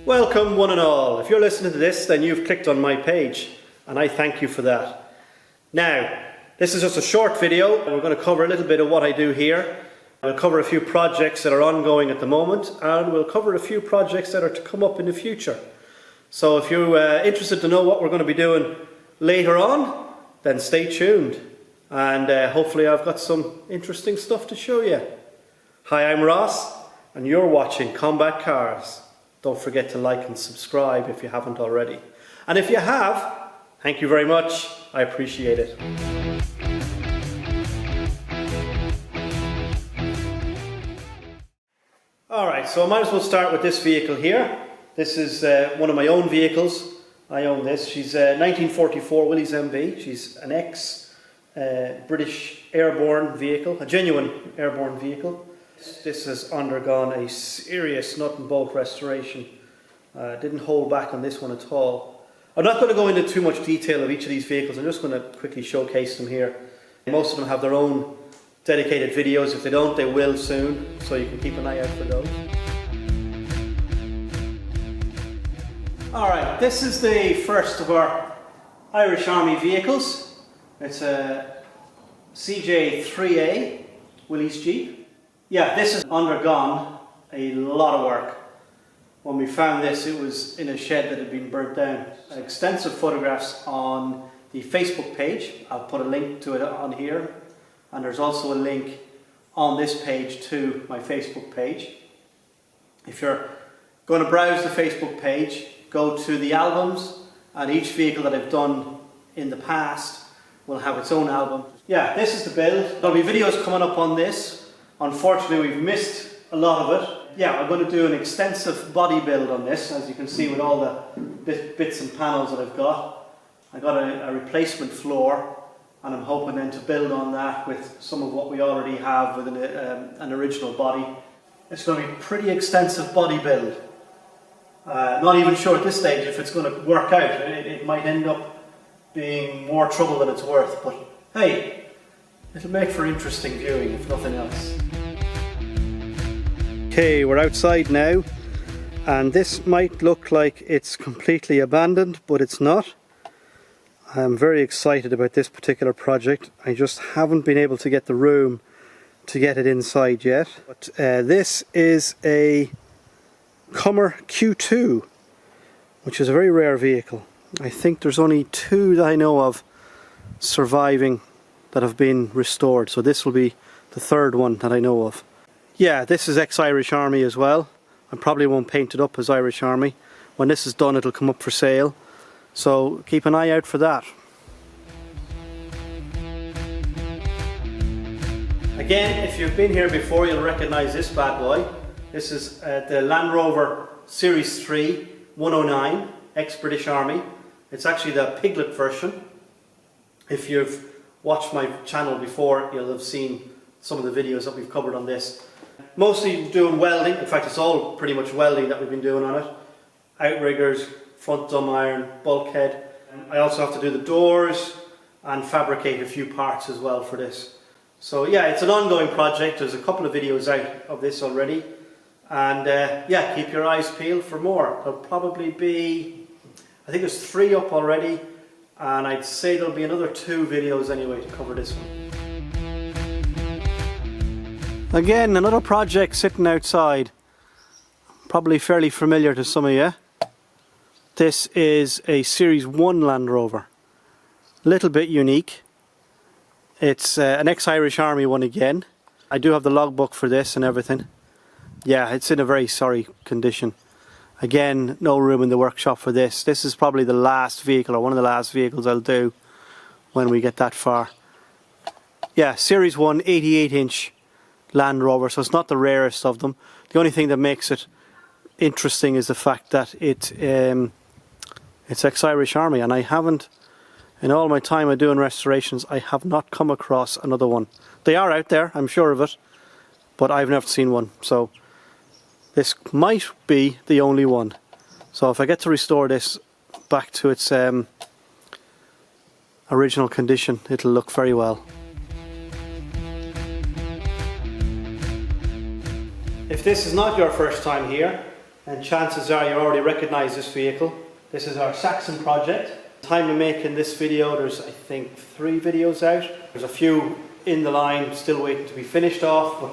Welcome one and all. If you're listening to this, then you've clicked on my page, and I thank you for that. Now, this is just a short video. We're going to cover a little bit of what I do here. We'll cover a few projects that are ongoing at the moment, and we'll cover a few projects that are to come up in the future. So if you're interested to know what we're going to be doing later on, then stay tuned. And hopefully I've got some interesting stuff to show you. Hi, I'm Ross, and you're watching Combat Cars. Don't forget to like and subscribe if you haven't already. And if you have, thank you very much. I appreciate it. Alright, so I might as well start with this vehicle here. This is one of my own vehicles. I own this. She's a 1944 Willys MV. She's an ex-British airborne vehicle, a genuine airborne vehicle. This has undergone a serious nut and bolt restoration. Didn't hold back on this one at all. I'm not going to go into too much detail of each of these vehicles. I'm just going to quickly showcase them here. Most of them have their own dedicated videos. If they don't, they will soon, so you can keep an eye out for those. Alright, this is the first of our Irish Army vehicles. It's a CJ3A Willys Jeep. Yeah, this has undergone a lot of work. When we found this, it was in a shed that had been burnt down. Extensive photographs on the Facebook page. I'll put a link to it on here. And there's also a link on this page to my Facebook page. If you're going to browse the Facebook page, go to the albums, and each vehicle that I've done in the past will have its own album. Yeah, this is the build. There'll be videos coming up on this. Unfortunately, we've missed a lot of it. Yeah, I'm going to do an extensive body build on this, as you can see with all the bits and panels that I've got. I got a replacement floor, and I'm hoping then to build on that with some of what we already have with an original body. It's going to be a pretty extensive body build. Not even sure at this stage if it's going to work out. It might end up being more trouble than it's worth, but hey, it'll make for interesting viewing if nothing else. Okay, we're outside now, and this might look like it's completely abandoned, but it's not. I'm very excited about this particular project. I just haven't been able to get the room to get it inside yet. But this is a Hummer Q2, which is a very rare vehicle. I think there's only two that I know of surviving that have been restored, so this will be the third one that I know of. Yeah, this is ex-Irish Army as well. I probably won't paint it up as Irish Army. When this is done, it'll come up for sale, so keep an eye out for that. Again, if you've been here before, you'll recognise this bad boy. This is the Land Rover Series 3 109 ex-British Army. It's actually the Piglet version. If you've watched my channel before, you'll have seen some of the videos that we've covered on this. Mostly doing welding. In fact, it's all pretty much welding that we've been doing on it. Outriggers, front dumb iron, bulkhead. I also have to do the doors and fabricate a few parts as well for this. So yeah, it's an ongoing project. There's a couple of videos out of this already. And yeah, keep your eyes peeled for more. There'll probably be, I think there's 3 up already. And I'd say there'll be another 2 videos anyway to cover this one. Again, another project sitting outside. Probably fairly familiar to some of you. This is a Series 1 Land Rover. A little bit unique. It's an ex-Irish Army one again. I do have the logbook for this and everything. Yeah, it's in a very sorry condition. Again, no room in the workshop for this. This is probably the last vehicle, or one of the last vehicles I'll do when we get that far. Yeah, Series 1 88-inch Land Rover, so it's not the rarest of them. The only thing that makes it interesting is the fact that it's ex-Irish Army, and I haven't, in all my time of doing restorations, I have not come across another one. They are out there, I'm sure of it, but I've never seen one, so this might be the only one. So if I get to restore this back to its original condition, it'll look very well. If this is not your first time here, and chances are you already recognise this vehicle. This is our Saxon project. Time of making this video, there's I think 3 videos out. There's a few in the line still waiting to be finished off, but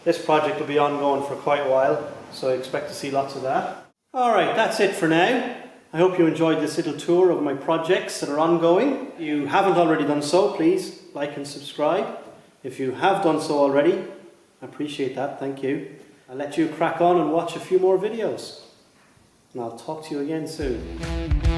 this project will be ongoing for quite a while, so I expect to see lots of that. Alright, that's it for now. I hope you enjoyed this little tour of my projects that are ongoing. If you haven't already done so, please like and subscribe. If you have done so already, I appreciate that, thank you. I'll let you crack on and watch a few more videos. And I'll talk to you again soon.